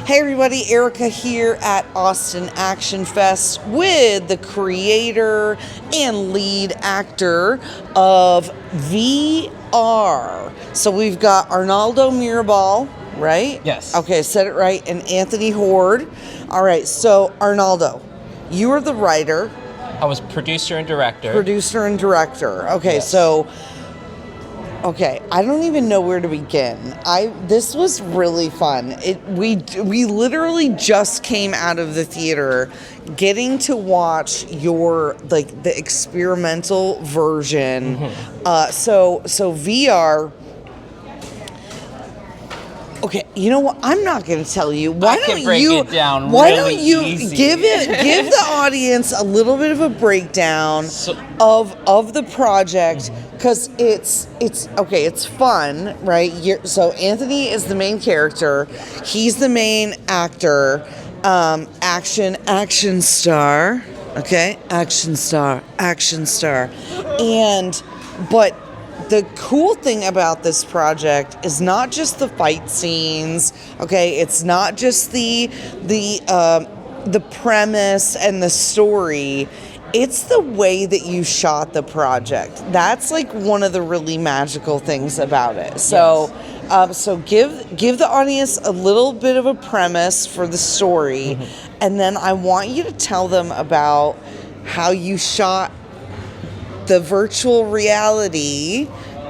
Hey everybody, Erica here at Austin Action Fest with the creator and lead actor of VR. So we've got Arnaldo Mirabal, right? Yes. Okay, I said it right, and Anthony Hord. All right, so Arnaldo, you are the writer. I was producer and director. Okay, Yes. so okay, I don't even know where to begin. This was really fun. We literally just came out of the theater, getting to watch your the experimental version. So VR. Okay, you know what? I'm not going to tell you. Why don't you it down Why really don't you easy. give the audience a little bit of a breakdown of the project, because it's okay. It's fun, right? So Anthony is the main character. He's the main actor. Action star. Okay, action star. But the cool thing about this project is not just the fight scenes, okay? It's not just the premise and the story. It's the way that you shot the project. That's like one of the really magical things about it. So, so give the audience a little bit of a premise for the story, and then I want you to tell them about how you shot the virtual reality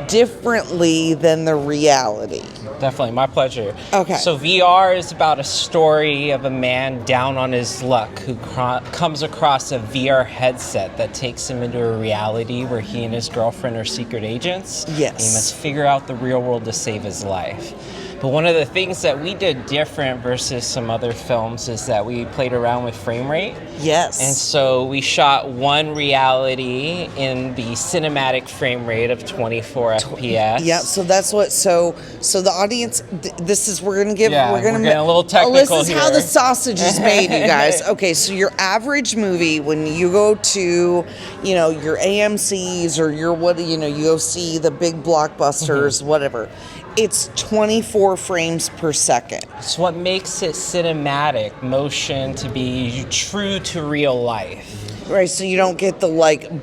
differently than the reality. Definitely, my pleasure. Okay. So VR is about a story of a man down on his luck who comes across a VR headset that takes him into a reality where he and his girlfriend are secret agents. Yes. And he must figure out the real world to save his life. But one of the things that we did different versus some other films is that we played around with frame rate. Yes. And so we shot one reality in the cinematic frame rate of 24 FPS. Yeah, so that's what. So the audience. This is we're gonna getting a little technical This is how here. the sausage is made, you guys. Okay, so your average movie when you go to, your AMC's or you go see the big blockbusters, whatever. It's 24 frames per second. It's what makes it cinematic motion to be true to real life. Right, so you don't get the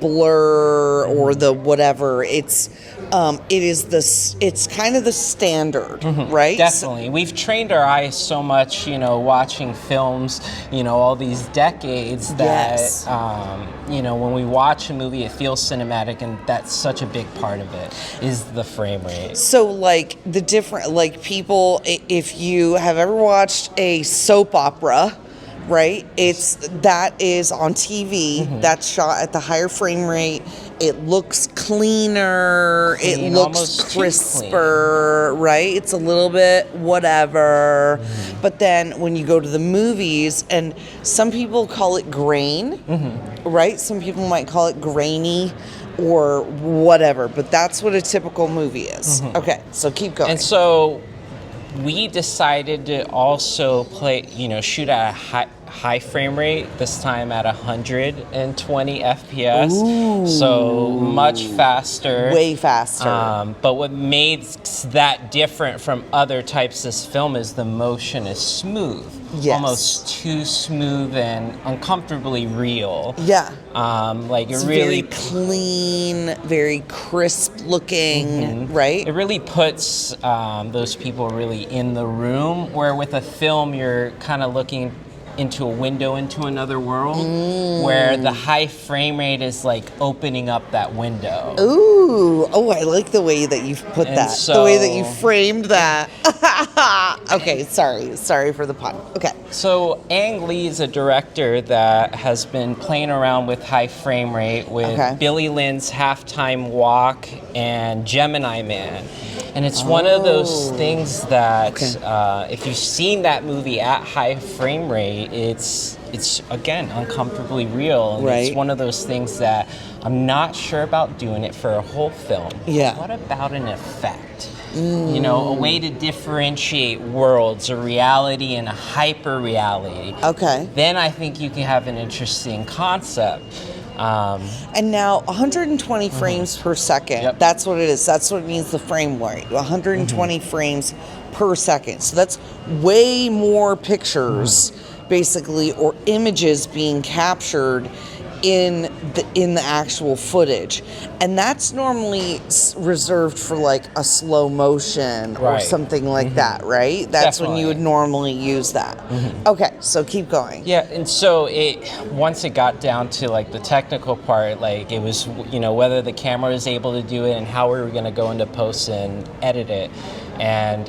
blur or the whatever. It's kind of the standard, right? Definitely. We've trained our eyes so much, watching films, all these decades that, Yes. when we watch a movie, it feels cinematic, and that's such a big part of it, is the frame rate. So the different, people, if you have ever watched a soap opera, right? That is on TV. That's shot at the higher frame rate. It looks cleaner. It looks almost too crisper, right? It's a little bit whatever. But then when you go to the movies, and some people call it grain, right? Some people might call it grainy or whatever. But that's what a typical movie is. Okay, so keep going. And so we decided to also shoot at a high frame rate, this time at 120 FPS. Ooh. So much faster. Way faster. But what makes that different from other types of film is the motion is smooth. Yes. Almost too smooth and uncomfortably real. Yeah. It's very clean, very crisp looking, right? It really puts those people really in the room, where with a film you're kind of looking into a window into another world, where the high frame rate is like opening up that window. Ooh, I like the way that you've put And that. so- The way that you framed that. Okay, sorry for the pun. Okay. So Ang Lee is a director that has been playing around with high frame rate with Billy Lynn's Halftime Walk and Gemini Man. And it's one of those things that if you've seen that movie at high frame rate, it's again uncomfortably real. And Right. It's one of those things that I'm not sure about doing it for a whole film. Yeah. What about an effect? A way to differentiate worlds, a reality and a hyper reality. Okay. Then I think you can have an interesting concept. And now 120 frames per second. Yep. That's what it is. That's what it means, the frame rate. 120 frames per second. So that's way more pictures, basically, or images being captured in the actual footage, and that's normally reserved for like a slow motion or something like that, right? That's when you would normally use that. Okay, so keep going. Yeah, and so once it got down to like the technical part, like it was, you know, whether the camera was able to do it and how we were going to go into post and edit it. And,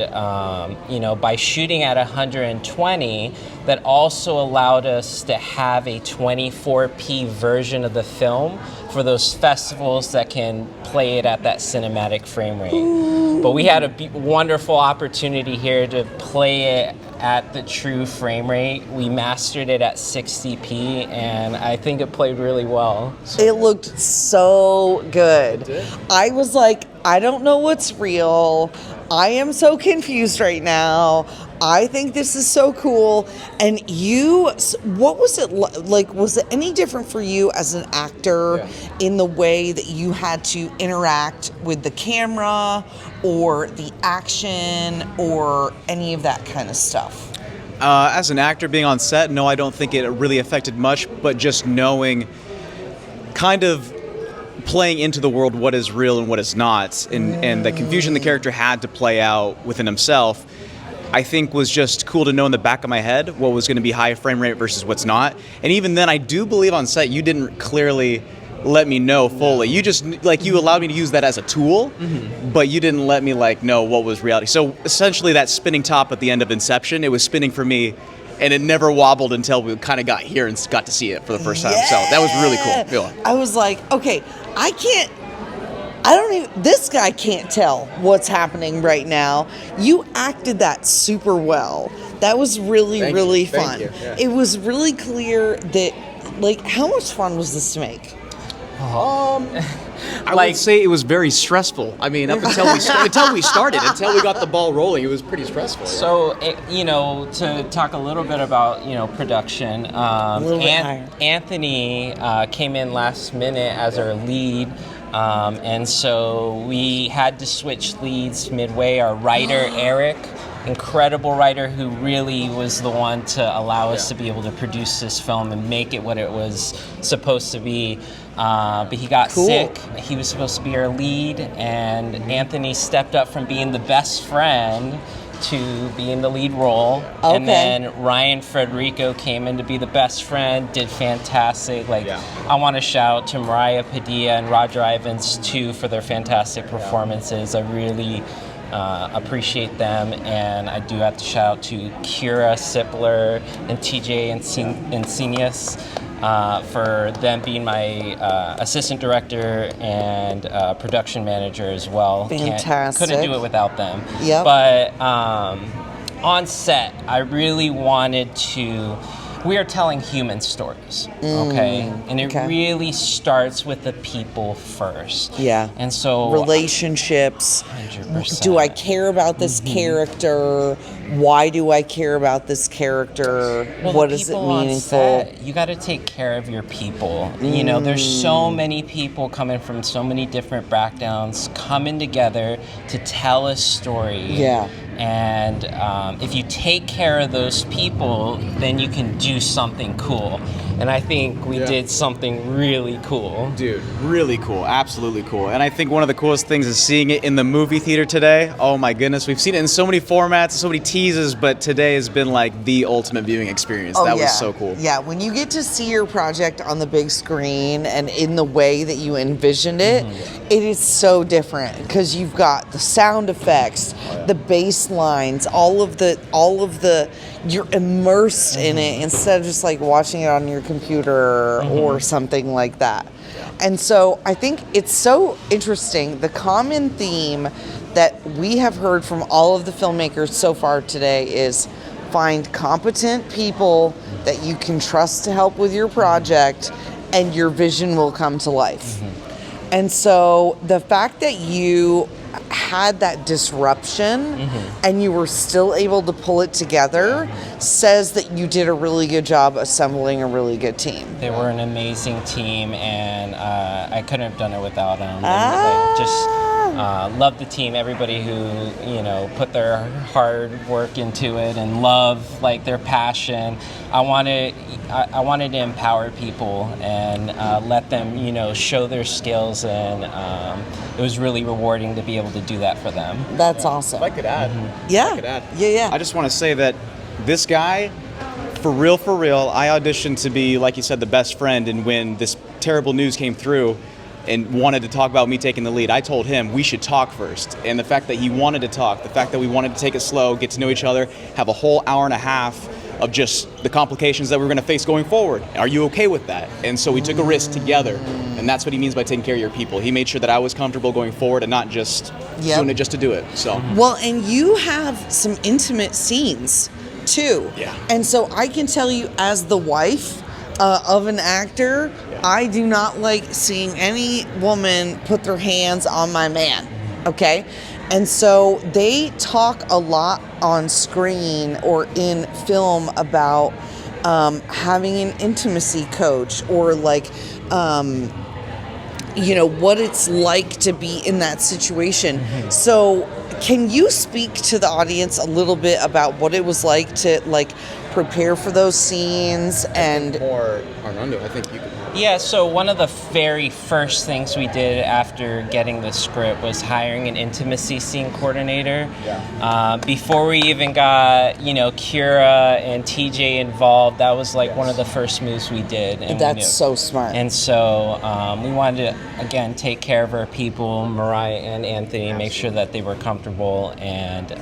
you know, by shooting at 120, that also allowed us to have a 24p version of the film for those festivals that can play it at that cinematic frame rate. Ooh. But we had a wonderful opportunity here to play it at the true frame rate. We mastered it at 60p, and I think it played really well. It looked so good. I was like, I don't know what's real. I am so confused right now. I think this is so cool. And you, what was it like? Was it any different for you as an actor in the way that you had to interact with the camera or the action or any of that kind of stuff? As an actor being on set, no, I don't think it really affected much, but just knowing kind of playing into the world what is real and what is not, and the confusion the character had to play out within himself, I think was just cool to know in the back of my head what was going to be high frame rate versus what's not. And even then, I do believe on set you didn't clearly let me know fully. You just, like, you allowed me to use that as a tool, but you didn't let me, like, know what was reality. So essentially that spinning top at the end of Inception, it was spinning for me, and it never wobbled until we kind of got here and got to see it for the first time. So that was really cool. Yeah. I was like, okay, this guy can't tell what's happening right now. You acted that super well. That was really, really fun. Yeah. It was really clear that, like, how much fun was this to make? I would say it was very stressful. I mean, up until we started, until we got the ball rolling, it was pretty stressful. So, you know, to talk a little bit about, you know, production, Anthony came in last minute as our lead. And so we had to switch leads midway. Our writer, Eric, incredible writer who really was the one to allow us to be able to produce this film and make it what it was supposed to be. But he got sick. He was supposed to be our lead, and Anthony stepped up from being the best friend to be in the lead role. Okay. And then Ryan Federico came in to be the best friend, did fantastic. I want to shout out to Mariah Padilla and Roger Ivins too for their fantastic performances. I really appreciate them, and I do have to shout out to Kira Sipler and TJ Encinius for them being my assistant director and production manager as well. Fantastic. Couldn't do it without them. Yep. But on set, I really wanted to... We are telling human stories, okay? And it really starts with the people first. Yeah. And so... relationships. 100%. Do I care about this character? Why do I care about this character? Well, what is it meaningful? You got to take care of your people. You know, there's so many people coming from so many different backgrounds coming together to tell a story. Yeah. And if you take care of those people, then you can do something cool. And I think we did something really cool. Dude, really cool. Absolutely cool. And I think one of the coolest things is seeing it in the movie theater today. Oh my goodness. We've seen it in so many formats, so many teases, but today has been like the ultimate viewing experience. That was so cool. Yeah, when you get to see your project on the big screen and in the way that you envisioned it, it is so different because you've got the sound effects, the bass lines, all of the you're immersed in it instead of just like watching it on your computer or something like that. And so I think it's so interesting. The common theme that we have heard from all of the filmmakers so far today is find competent people that you can trust to help with your project, and your vision will come to life. And so the fact that you had that disruption and you were still able to pull it together says that you did a really good job assembling a really good team. They were an amazing team, and I couldn't have done it without them. love the team, everybody who, you know, put their hard work into it and love, like, their passion. I wanted to empower people and let them, you know, show their skills, and it was really rewarding to be able to do that for them. That's awesome. If I could add. Yeah. If I could add. Yeah. I just want to say that this guy, for real, I auditioned to be, like you said, the best friend, and when this terrible news came through and wanted to talk about me taking the lead, I told him we should talk first. And the fact that he wanted to talk, the fact that we wanted to take it slow, get to know each other, have a whole hour and a half of just the complications that we're going to face going forward. Are you okay with that? And so we took a risk together, and that's what he means by taking care of your people. He made sure that I was comfortable going forward and not just doing it just to do it. So well, and you have some intimate scenes too. Yeah. And so I can tell you, as the wife of an actor, I do not like seeing any woman put their hands on my man. Okay? And so they talk a lot on screen or in film about having an intimacy coach, or like, you know, what it's like to be in that situation. So can you speak to the audience a little bit about what it was like to, like, prepare for those scenes? And or Arnaldo, I think you could. Yeah, so one of the very first things we did after getting the script was hiring an intimacy scene coordinator. Before we even got, you know, Kira and TJ involved, that was like one of the first moves we did. And that's so smart. And so we wanted to, again, take care of our people, Mariah and Anthony, make sure that they were comfortable. And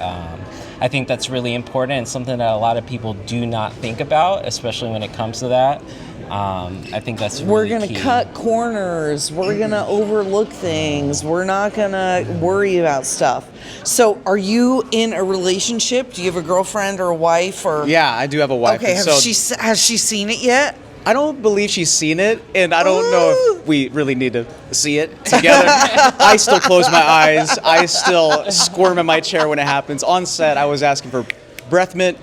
I think that's really important and something that a lot of people do not think about, especially when it comes to that. I think that's really we're gonna key. cut corners. We're gonna overlook things. We're not gonna worry about stuff. So, are you in a relationship? Do you have a girlfriend or a wife? Or Yeah, I do have a wife. okay, and so has she seen it yet? I don't believe she's seen it, and I don't know if we really need to see it together. I still close my eyes. I still squirm in my chair when it happens. On set, I was asking for breath mint,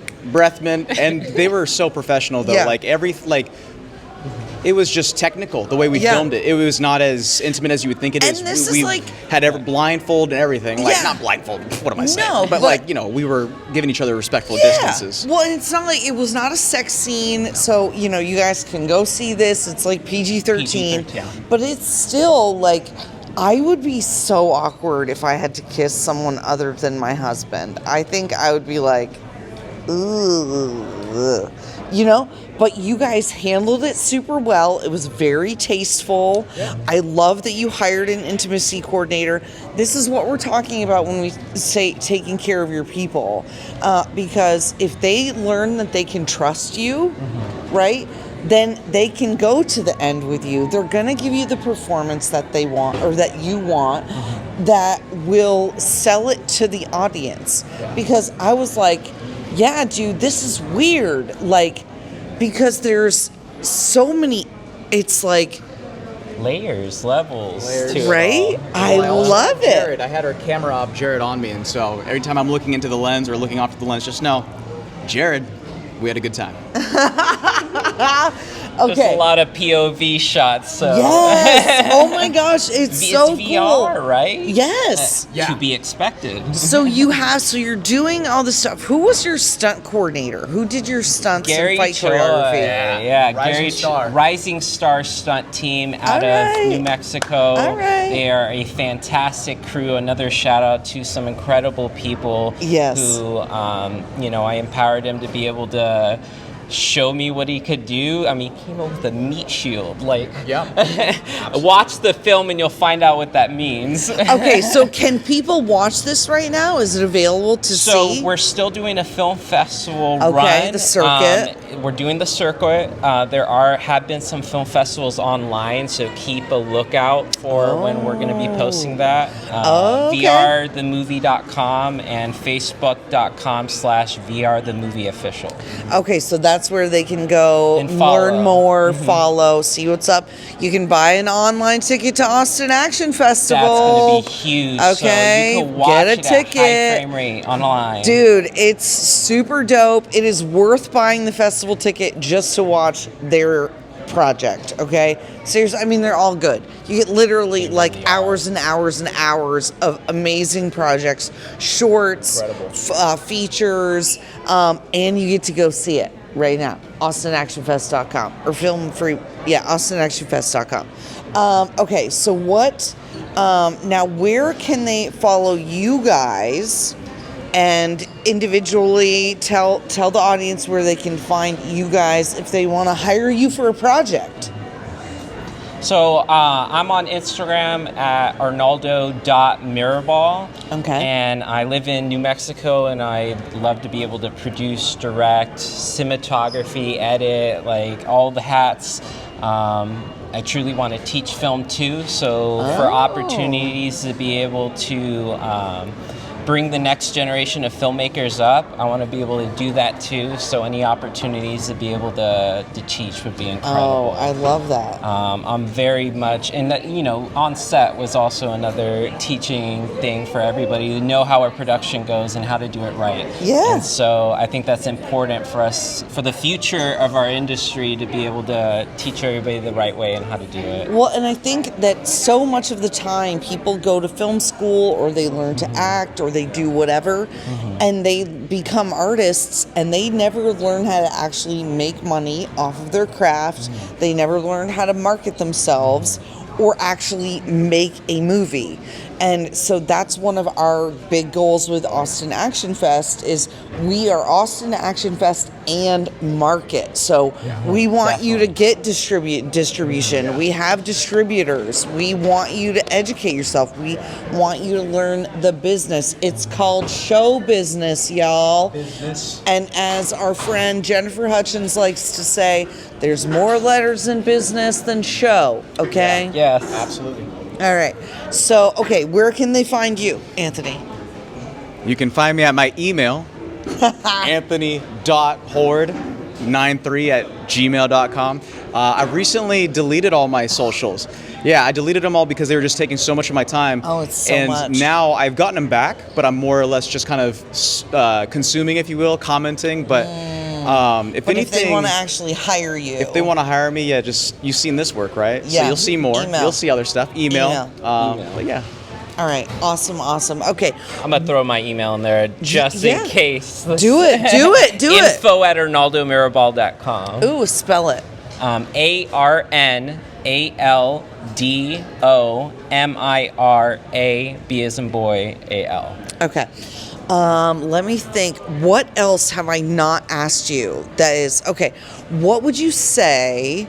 and they were so professional though. Yeah. It was just technical the way we filmed it. It was not as intimate as you would think it is. And this we is like had every blindfold and everything. Like, Yeah. not blindfold. What am I saying? No, but like, you know, we were giving each other respectful distances. Well, and it's not like, it was not a sex scene, so, you know, you guys can go see this. It's like PG-13. But it's still like, I would be so awkward if I had to kiss someone other than my husband. I think I would be like, ugh. You know, but you guys handled it super well. It was very tasteful. I love that you hired an intimacy coordinator. This is what we're talking about when we say taking care of your people. Because if they learn that they can trust you, right, then they can go to the end with you. They're going to give you the performance that they want, or that you want, that will sell it to the audience. Because I was like, yeah, dude, this is weird. Like, because there's so many, it's like layers, levels to it right? all. I love it. Jared, I had our camera op Jared on me, and so every time I'm looking into the lens or looking off to the lens, just know, Jared, we had a good time. There's a lot of POV shots. So. Yes. Oh my gosh, it's so VR, cool. right? Yes. To be expected. So you're doing all this stuff. Who was your stunt coordinator? Who did your stunts Gary and fight Choi. choreography? Yeah, Rising Rising Star stunt team out of New Mexico. All right. They are a fantastic crew. Another shout out to some incredible people. Yes. Who, you know, I empowered him to be able to show me what he could do. I mean, he came up with a meat shield. Like, watch the film and you'll find out what that means. Okay, so can people watch this right now? Is it available to see? So we're still doing a film festival run. Okay, the circuit. We're doing the circuit. There have been some film festivals online, so keep a lookout for when we're going to be posting that. Okay. VRthemovie.com and Facebook.com/VRthemovieofficial. Okay, so that's where they can go And follow. learn more, follow, see what's up. You can buy an online ticket to Austin Action Festival. That's going to be huge. Okay, so you can watch get a it ticket. at high frame rate online. Dude, it's super dope. It is worth buying the festival ticket just to watch their project, okay? Seriously, I mean, they're all good. You get literally like hours and hours and hours of amazing projects, shorts, features, and you get to go see it right now. AustinActionFest.com or AustinActionFest.com. Okay, so what, now where can they follow you guys? And individually tell the audience where they can find you guys if they want to hire you for a project. So I'm on Instagram at arnaldo.mirabal. Okay. And I live in New Mexico, and I love to be able to produce, direct, cinematography, edit, like all the hats. I truly want to teach film too, so for opportunities to be able to bring the next generation of filmmakers up, I want to be able to do that too. So any opportunities to be able to teach would be incredible. Oh, I love that. I'm very much, and that, you know, on set was also another teaching thing for everybody to know how our production goes and how to do it right. Yeah. And so I think that's important for us, for the future of our industry, to be able to teach everybody the right way and how to do it. Well, and I think that so much of the time people go to film school or they learn to act or they do whatever, and they become artists, and they never learn how to actually make money off of their craft. They never learn how to market themselves or actually make a movie. And so that's one of our big goals with Austin Action Fest is we are Austin Action Fest and market. So we want you to get distribution. We have distributors. We want you to educate yourself. We want you to learn the business. It's called show business, y'all. And as our friend Jennifer Hutchins likes to say, there's more letters in business than show, okay? Yes. Absolutely. All right. So, okay, where can they find you, Anthony? You can find me at my email, anthony.hord93@gmail.com. I recently deleted all my socials. Yeah, I deleted them all because they were just taking so much of my time. Oh, it's so and much. And now I've gotten them back, but I'm more or less just kind of consuming, if you will, commenting. But if But anything, if they want to actually hire you. if they want to hire me, yeah, just, you've seen this work, right? Yeah. So you'll see more. Email. You'll see other stuff. Email. But yeah. All right. Awesome. Okay. I'm going to throw my email in there just in case. Do it. Info@arnaldomirabal.com. Ooh, spell it. ARNALDOMIRA, B as in boy, AL. Okay. Let me think. What else have I not asked you? That is, okay. What would you say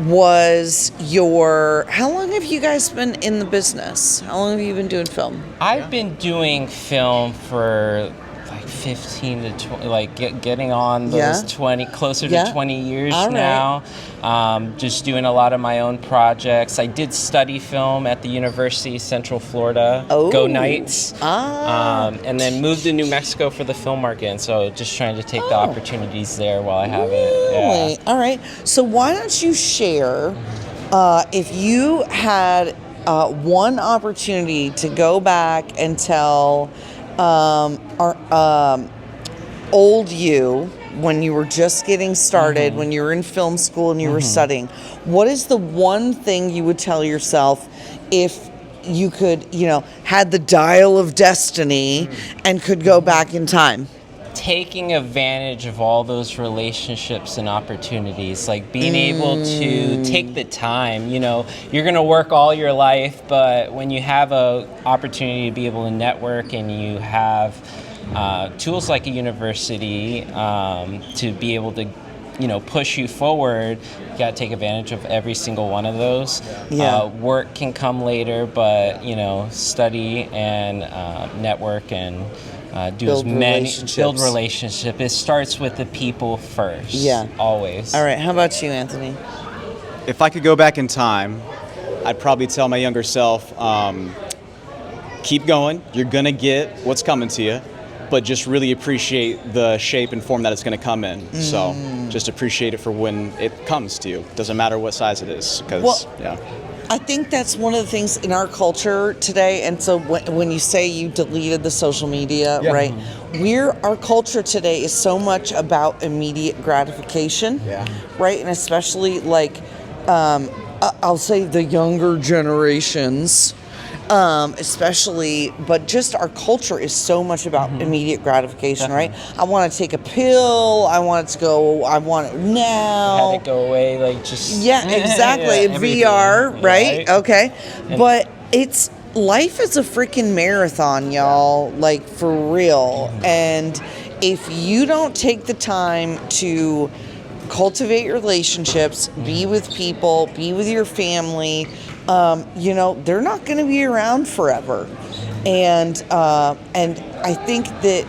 was how long have you guys been in the business? How long have you been doing film? I've been doing film for like 15 to 20, like getting on those 20, closer to 20 years now. Just doing a lot of my own projects. I did study film at the University of Central Florida. Go Knights. And then moved to New Mexico for the film market. And so just trying to take the opportunities there while I have it. Yeah. All right. So why don't you share if you had one opportunity to go back and tell our old you, when you were just getting started, when you were in film school and you were studying, what is the one thing you would tell yourself if you could, had the dial of destiny and could go back in time? Taking advantage of all those relationships and opportunities, like being able to take the time. You're going to work all your life, but when you have an opportunity to be able to network and you have tools like a university to be able to push you forward, you got to take advantage of every single one of those. Work can come later, but study and network and build relationship. It starts with the people first. Yeah, always. All right. How about you, Anthony? If I could go back in time, I'd probably tell my younger self, keep going. You're gonna get what's coming to you, but just really appreciate the shape and form that it's gonna come in. So just appreciate it for when it comes to you. Doesn't matter what size it is, because I think that's one of the things in our culture today. And so when you say you deleted the social media, right? Our culture today is so much about immediate gratification, right? And especially like I'll say the younger generations, especially, but just our culture is so much about immediate gratification, right? I want to take a pill. I want it to go. I want it now. Had it go away, like just exactly. everything, VR, right? Okay, but life is a freaking marathon, y'all. Like for real, and if you don't take the time to cultivate your relationships, be with people, be with your family, they're not going to be around forever. And I think that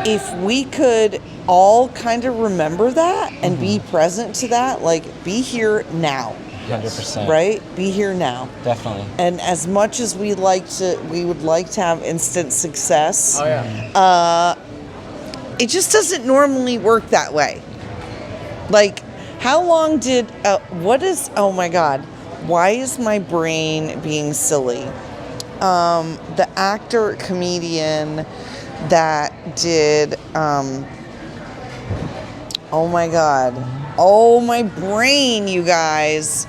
if we could all kind of remember that and be present to that, like be here now. 100%. Right? Be here now. Definitely. And as much as we would like to have instant success, it just doesn't normally work that way. Like, how long did, oh my God, why is my brain being silly? The actor, comedian that did, oh my God, oh my brain, you guys.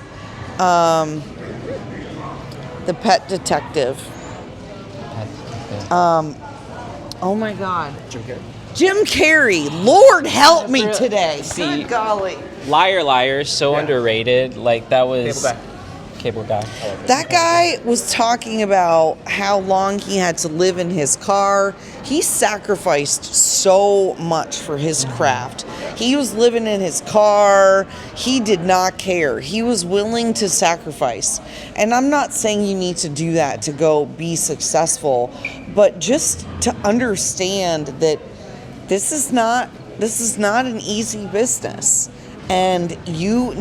The Pet Detective. Oh my God. Jim Carrey. Lord help me today. See, Good golly. Liar Liar is so underrated. Like that was Cable Guy. That guy was talking about how long he had to live in his car. He sacrificed so much for his craft. He was living in his car. He did not care. He was willing to sacrifice. And I'm not saying you need to do that to go be successful, but just to understand that this is not an easy business. And you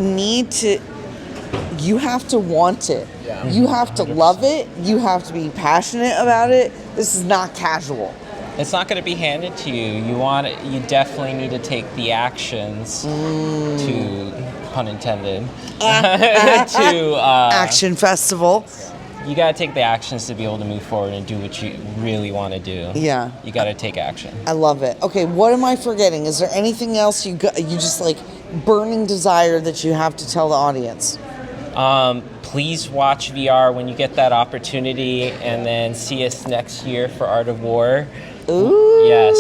have to want it. Yeah. You have to love it. You have to be passionate about it. This is not casual. It's not going to be handed to you. You definitely need to take the actions to, pun intended, to Action Festival. You got to take the actions to be able to move forward and do what you really want to do. Yeah. You got to take action. I love it. Okay, what am I forgetting? Is there anything else you just like burning desire that you have to tell the audience? Please watch VR when you get that opportunity, and then see us next year for Art of War. Ooh. Yes,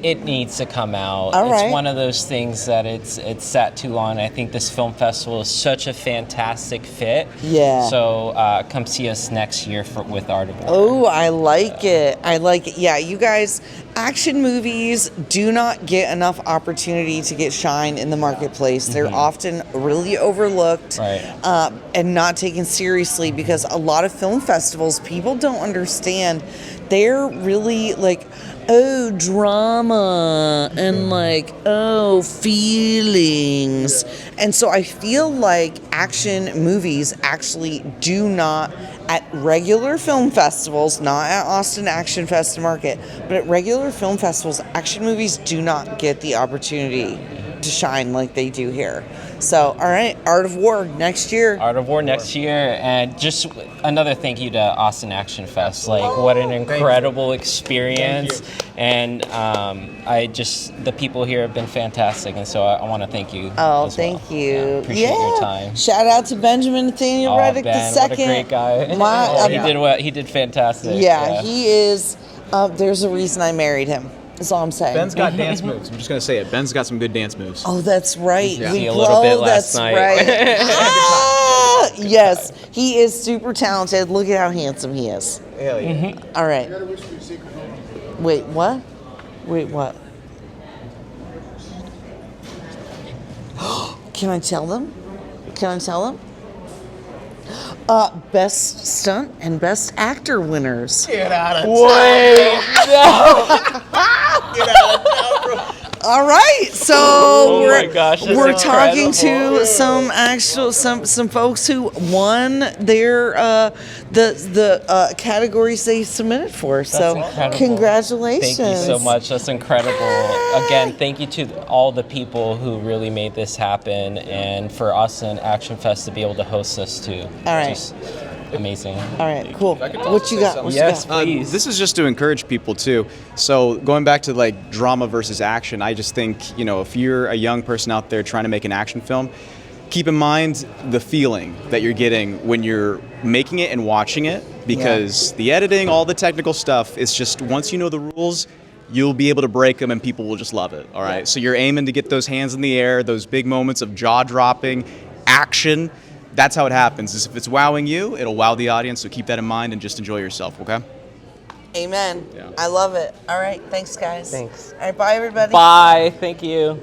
it needs to come out. All right. It's one of those things that it's sat too long. I think this film festival is such a fantastic fit. Yeah. So come see us next year with Art of War. Oh, I like it. I like it. Yeah, you guys, action movies do not get enough opportunity to get shine in the marketplace. They're often really overlooked, and not taken seriously, because a lot of film festivals, people don't understand. They're really like, oh, drama and like, oh, feelings. And so I feel like action movies actually do not, at regular film festivals, not at Austin Action Fest Market, but at regular film festivals, action movies do not get the opportunity to shine like they do here. So, all right, Art of War next year. Art of War next year, and just another thank you to Austin Action Fest. Like, what an incredible experience, and the people here have been fantastic, and so I want to thank you. Oh, thank you. Yeah, appreciate your time. Shout out to Benjamin Nathaniel Reddick II. What a great guy. He did fantastic. Yeah, he is. There's a reason I married him. That's all I'm saying. Ben's got dance moves. I'm just going to say it. Ben's got some good dance moves. Oh, that's right. Yeah. A little bit last night. Right. Yes, he is super talented. Look at how handsome he is. Hell yeah. All right. Wait, what? Wait, what? Can I tell them? Best stunt and best actor winners. Get out of town. Wait. Get out of town, bro. All right, so my gosh, that's we're talking incredible. to some folks who won their the categories they submitted for. So incredible. Congratulations! Thank you so much. That's incredible. Again, thank you to all the people who really made this happen, and for us and Action Fest to be able to host this too. All right. Just amazing. All right, cool. What you got? Yes, please. This is just to encourage people too. So going back to like drama versus action, I just think, if you're a young person out there trying to make an action film, keep in mind the feeling that you're getting when you're making it and watching it, because the editing, all the technical stuff, is just, once you know the rules, you'll be able to break them and people will just love it. All right. So you're aiming to get those hands in the air, those big moments of jaw dropping action. That's how it happens. Is if it's wowing you, it'll wow the audience. So keep that in mind and just enjoy yourself. Okay. Amen. Yeah. I love it. All right. Thanks, guys. Thanks. All right. Bye, everybody. Bye. Thank you.